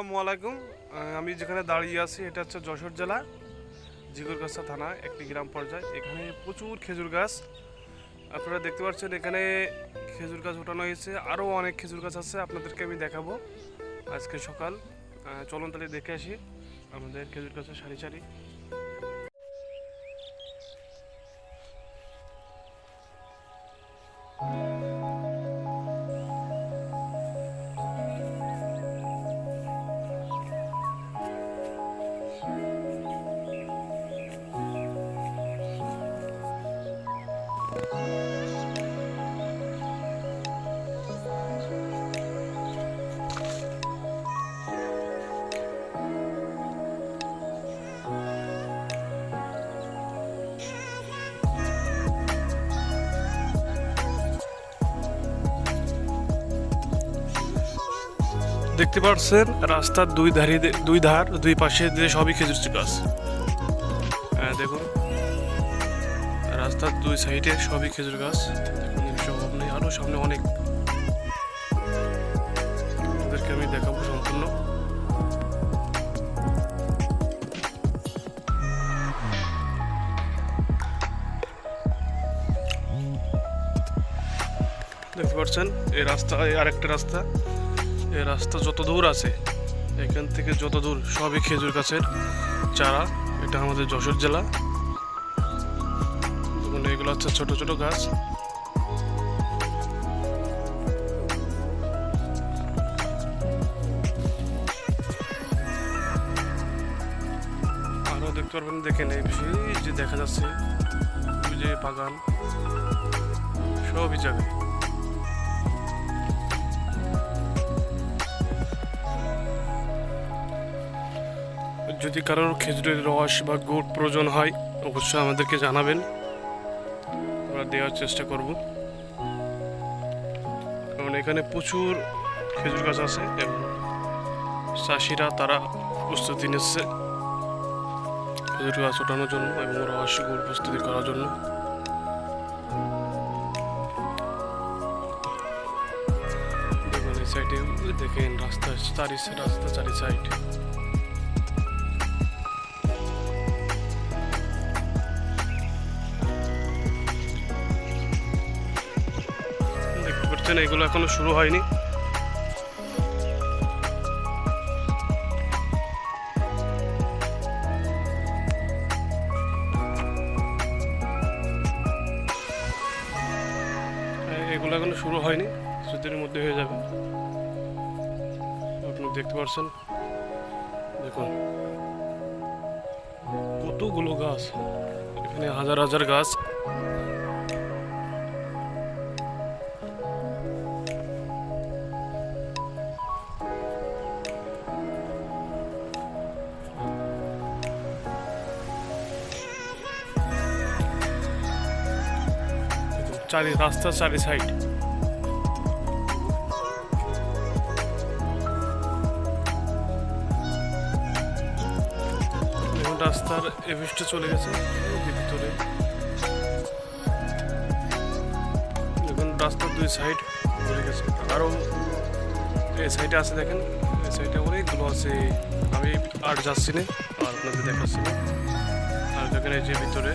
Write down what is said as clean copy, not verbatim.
আসসালামু আলাইকুম। আমি যেখানে দাঁড়িয়ে আছি এটা হচ্ছে যশোর জেলা জিগরগাছা থানা একটি গ্রাম পর্যায়ে। এখানে প্রচুর খেজুর গাছ আপনারা দেখতে পাচ্ছেন। এখানে খেজুর গাছ ওঠানো হয়েছে, আরও অনেক খেজুর গাছ আছে, আপনাদেরকে আমি দেখাবো আজকে সকাল। চলুন তাহলে দেখে আসি আমাদের খেজুর গাছের সারি সারি। দেখতে পাচ্ছেন রাস্তার দুই পাশে দিয়ে সবই খেজুর গাছ। দেখুন রাস্তার দুই সাইডে সবই খেজুর গাছ। দেখুন নেই, আরো সামনে অনেক, ওদেরকে আমি দেখাবো সম্পূর্ণ। দেখতে পাচ্ছেন এই রাস্তা, আরেকটা রাস্তা, এই রাস্তা যত দূর আছে এখান থেকে যত দূর সবই খেজুর গাছের চারা। এটা আমাদের যশোর জেলা। এগুলো হচ্ছে ছোট ছোট গাছ। আরো দেখতে পারবেন, দেখেন এই বিষয়ে যে দেখা যাচ্ছে যে বাগান সবই জায়গায়। যদি কারোর খেজুরের রস বা গুড় প্রয়োজন হয় অবশ্যই আমাদেরকে জানাবেন, আমরা দেওয়ার চেষ্টা করব। কারণ এখানে প্রচুর খেজুর গাছ আছে এবং চাষিরা তারা প্রস্তুতি নিচ্ছে খেজুর গাছ ওঠানোর জন্য এবং রস গুড় প্রস্তুতি করার জন্য। দেখুন এই সাইডে দেখেন রাস্তা চারি সাইড। এগুলো এখনো শুরু হয়নি। এগুলো এখনো শুরু হয়নি, কিছুদিনের মধ্যে হয়ে যাবে। আপনি দেখতে পাচ্ছেন, দেখুন কতগুলো গাছ, এখানে হাজার হাজার গাছ। রাস্তার চারি সাইড রাস্তার এভিস্টে চলে গেছে ভিতরে। দেখুন রাস্তার দুই সাইড চলে গেছে, আরো এই সাইডে আছে, দেখেন এই সাইডে অনেকগুলো আছে। আমি আর যাচ্ছি না, আর আপনাদের দেখাচ্ছি না। আর দেখেন এই যে ভিতরে